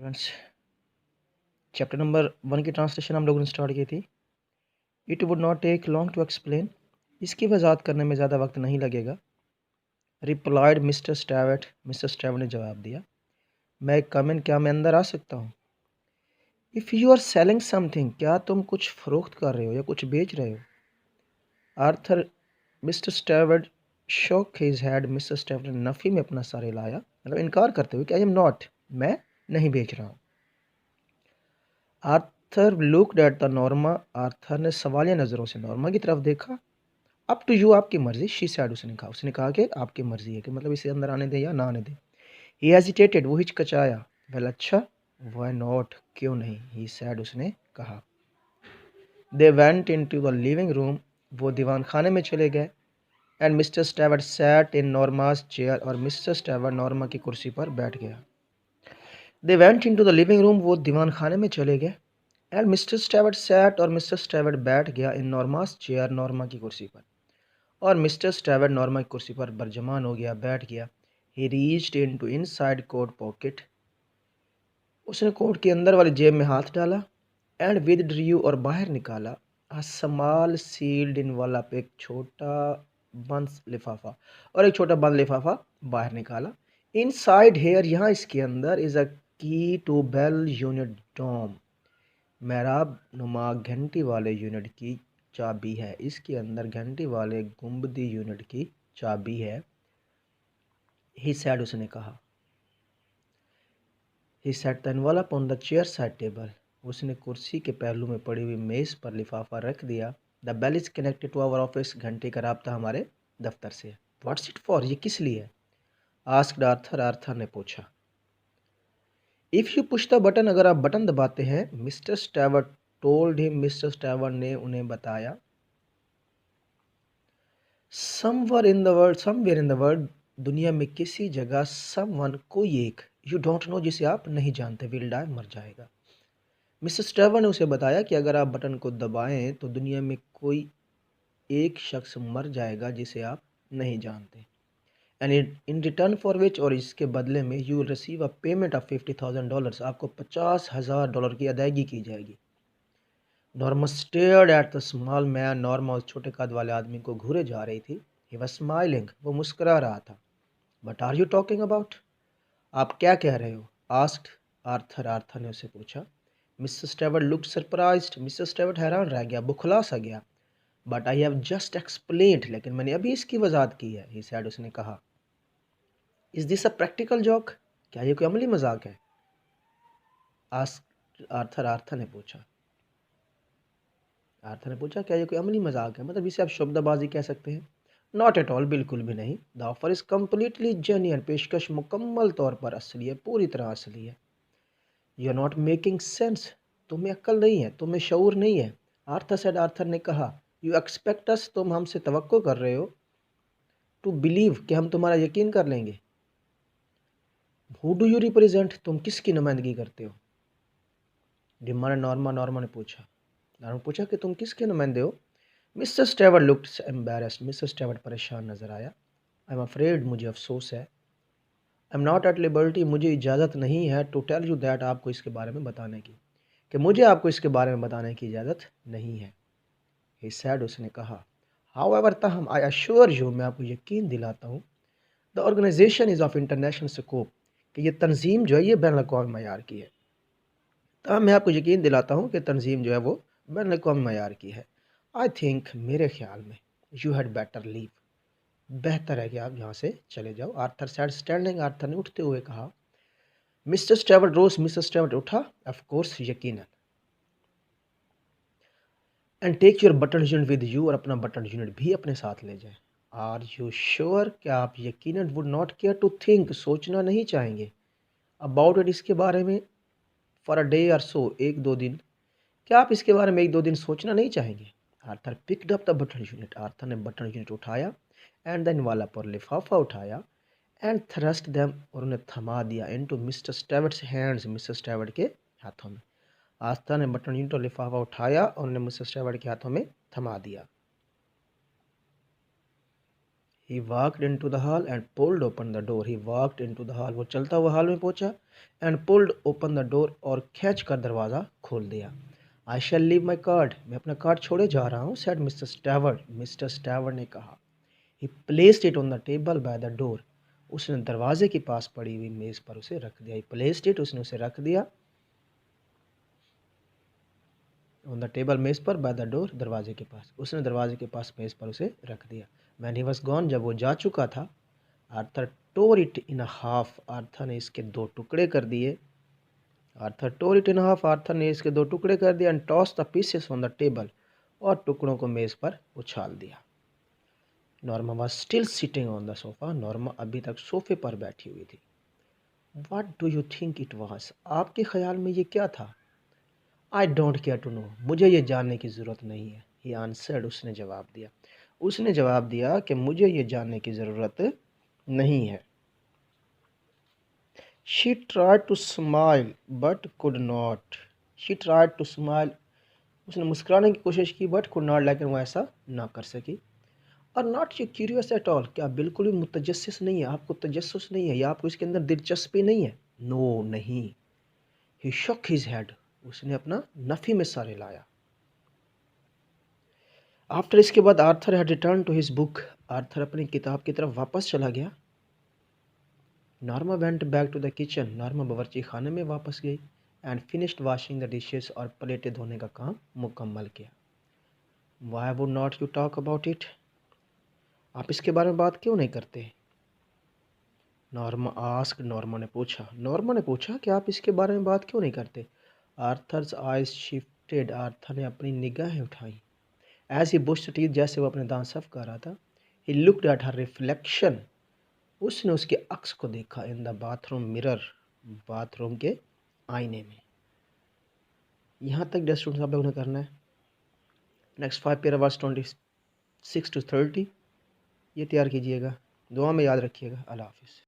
Friends, chapter number 1 की translation हम लोगों ने स्टार्ट की थी। It would not take long to explain. इसकी वजाहत करने में ज़्यादा वक्त नहीं लगेगा। Replied Mister Stewart. Mister Stewart ने जवाब दिया, मैं कम इन, क्या मैं अंदर आ सकता हूँ? If you are selling something, क्या तुम कुछ फ़रोख्त कर रहे हो या कुछ बेच रहे हो? Arthur Mister Stewart shook his head. Mister Stewart ने नफ़ी में अपना सर हिलाया, मतलब इनकार करते हुए कि आई एम नॉट, मैं नहीं बेच रहा हूँ। Arthur looked at the Norma. Arthur ने सवालिया नज़रों से नॉर्मा की तरफ देखा। अप टू यू, आपकी मर्जी। शी सैड, उसने कहा कि आपकी मर्जी है, कि मतलब इसे अंदर आने दें या ना आने दें। ही हेजिटेटेड, वो हिचकचाया। वेल, अच्छा, व्हाई नॉट, क्यों नहीं। ही सैड, उसने कहा। They went into the living room, वो दीवान खाने में चले गए। And Mister Stewart sat in Norma's chair, और मिस्टर स्टैवर्ट नॉर्मा की कुर्सी पर बैठ गया। They went into the living room, वो दीवान खाने में चले गए। एंड मिस्टर स्टैवर्ट सैट, और मिस्टर स्टैवर्ट बैठ गया। इन नॉर्मास चेयर, नॉर्मा की कुर्सी पर। और मिस्टर स्टैवर्ट नॉर्मा की कुर्सी पर बरजमान हो गया, बैठ गया। He reached into inside coat pocket, उसने कोट के अंदर वाली जेब में हाथ डाला। एंड विद ड्रू, और बाहर निकाला। अ स्मॉल सील्ड इनवलप, एक छोटा बंद लिफाफा, और एक छोटा बंद लिफाफा बाहर निकाला। इनसाइड हेयर, यहाँ इसके अंदर, इज़ अ की टू बेल यूनिट डोम, मेहराब नुमा घंटी वाले यूनिट की चाबी है। इसके अंदर घंटी वाले गुंबदी यूनिट की चाबी है। ही सैड, उसने कहा। He set the envelope on the chair side table, उसने कुर्सी के पहलू में पड़ी हुई मेज़ पर लिफाफा रख दिया। The bell is connected to our office, घंटे का राब्ता हमारे दफ्तर से। व्हाट्स इट फॉर, ये किस लिए है? आस्क्ड आर्थर, आर्थर ने पूछा। If you push the button, अगर आप बटन दबाते हैं। Mister स्टैवर्ट told him, mister Stewart ने उन्हें बताया। समवेयर इन द वर्ल्ड, दुनिया में किसी जगह, समवन, कोई एक, यू डोंट नो, जिसे आप नहीं जानते, विल डाई, मर जाएगा। मिस्टर स्टैवर्ट ने उसे बताया कि अगर आप बटन को दबाएं तो दुनिया में कोई एक शख्स मर जाएगा जिसे आप नहीं जानते। And in return for which, और इसके बदले में, you will receive a payment of $50,000, आपको $50,000 की अदायगी की जाएगी। Norma stared at the small man, Norma उस छोटे कद वाले आदमी को घूरे जा रही थी। ही वाज स्माइलिंग, वो मुस्कुरा रहा था। But are you talking about, आप क्या कह रहे हो? आस्क्ड आर्थर, आर्थर ने उससे पूछा। मिस्टर स्टैवर्ट लुक्ड सरप्राइज्ड, मिस्टर स्टैवर्ट हैरान रह गया, बुखला सा गया। But I have just explained, लेकिन मैंने अभी इसकी वजाहत की है। ही सैड, उसने कहा। Is this a practical joke, क्या ये कोई अमली मजाक है? आस्क्ड आर्थर, आर्थर ने पूछा। आर्थर ने पूछा, क्या ये कोई अमली मजाक है, मतलब इसे आप शब्दबाजी कह सकते हैं? नॉट एट ऑल, बिल्कुल भी नहीं। The offer is completely genuine, पेशकश मुकम्मल तौर पर असली है, पूरी तरह असली है। You are not making sense, तुम्हें अक्ल नहीं है, तुम्हें शऊर नहीं है। आर्थर सेड, आर्थर ने कहा। यू एक्सपेक्ट अस, तुम हमसे तवक्को कर रहे हो, टू बिलीव, कि हम तुम्हारा यकीन कर लेंगे। हु डू यू रिप्रेजेंट, तुम किसकी नुमाइंदगी करते हो? डिमांड नॉर्मा, नॉर्मा ने पूछा। नॉर्मा पूछा कि तुम किसके नुमाइंदे हो? मिस्टर स्टैवर्ट लुक्ड एम्बैरेस्ड, मिस्टर स्टैवर्ट परेशान नजर आया। आई एम अफ्रेड, मुझे अफसोस है। I am not at liberty, मुझे इजाज़त नहीं है, टू टेल यू दैट, आपको इसके बारे में बताने की, कि मुझे आपको इसके बारे में बताने की इजाज़त नहीं है। ही सैड, उसने कहा। हाउएवर, ताहम, आई अश्योर यू, मैं आपको यकीन दिलाता हूँ। The organization is of international scope, कि ये तंजीम जो है ये बैन अवी मयार की है। ताहम मैं आपको यकीन दिलाता हूँ कि तंजीम जो है वो बैन अवी मयार की है। आई थिंक, मेरे ख्याल में, यू हैड बेटर लीव, बेहतर है कि आप यहाँ से चले जाओ। आर्थर सैड स्टैंडिंग, आर्थर ने उठते हुए कहा। मिस्टर स्टैवर्ट रोज, मिस्टर स्टैवर्ट उठा। ऑफ कोर्स, यकीनन। And take your button unit with you, और अपना बटन यूनिट भी अपने साथ ले जाएं। आर यू श्योर, क्या आप यकीनन, would not care to think, सोचना नहीं चाहेंगे, अबाउट इट, इसके बारे में, फॉर अ डे और सो, एक दो दिन, क्या आप इसके बारे में एक दो दिन सोचना नहीं चाहेंगे? Arthur picked up the button unit, Arthur ने बटन यूनिट उठाया। एंड देन वाला पर लिफाफा उठाया। एंड थ्रस्ट देम, और उन्हें थमा दिया, इनटू मिस्टर स्टैवर्ट्स हैंड्स, मिस्टर स्टैवर्ट के हाथों में। आस्था ने बटन यूनिट और लिफाफा उठाया और उन्हें मिस्टर स्टैवर्ट के हाथों में थमा दिया। He walked into the hall and pulled open the door. He walked into the hall. वो चलता हुआ हॉल में पहुंचा and pulled open the door और खींच कर दरवाज़ा खोल दिया. I shall leave my card. मैं अपना कार्ड छोड़े जा रहा हूँ, said Mr. Stafford. Mr. Stafford ने कहा. He placed it on the table by the door. उसने दरवाजे के पास पड़ी हुई मेज़ पर उसे रख दिया. He placed it, उसने उसे रख दिया on the table, मेज़ पर, by the door, दरवाजे के पास. उसने दरवाजे के पास मेज़ पर उसे रख दिया. When he was gone, जब वो जा चुका था, Arthur tore it in a half. Arthur ने इसके दो टुकड़े कर दिए. Arthur tore it in half. Arthur ने इसके दो टुकड़े कर दिए and tossed the pieces on the table. और टुकड़ों को मेज़ पर उछाल दिया. Norma was still sitting on the sofa. Norma अभी तक सोफे पर बैठी हुई थी. What do you think it was? आपके ख्याल में ये क्या था? I don't care to know. मुझे ये जानने की ज़रूरत नहीं है. He answered. उसने जवाब दिया. उसने जवाब दिया कि मुझे ये जानने की ज़रूरत नहीं है. She tried to smile but could not. She tried to smile. उसने मुस्कुराने की कोशिश की but could not, लेकिन वो ऐसा ना कर सकी. Are not you curious at all? क्या बिल्कुल भी मुतजस्सिस नहीं है? आपको तजस्सुस नहीं है या आपको इसके अंदर दिलचस्पी नहीं है? No, नहीं. He shook his head. उसने अपना नफ़ी में सर हिलाया. आफ्टर, इसके बाद Arthur had return to his book. Arthur अपनी किताब की तरफ वापस चला गया. Norma went back to the kitchen. Norma बावर्ची खाने में वापस गई and finished washing the dishes. और प्लेटें धोने का काम मुकम्मल किया. Why would not you talk about it? आप इसके बारे में बात क्यों नहीं करते? Norma asked. नॉर्मा ने पूछा. नॉर्मा ने पूछा कि आप इसके बारे में बात क्यों नहीं करते? Arthur's eyes shifted. आर्थर ने अपनी निगाहें उठाई. एज ही ब्रश्ड टीथ, जैसे वो अपने दांत साफ कर रहा था. He looked at her reflection. उसने उसके अक्स को देखा. In the bathroom mirror. Bathroom के आईने में. यहाँ तक स्टूडेंट्स आप लोगों ने करना है. नेक्स्ट 5 पैराग्राफ्स 26 to 30 ये तैयार कीजिएगा. दुआ में याद रखिएगा. अल्लाह हाफिज़.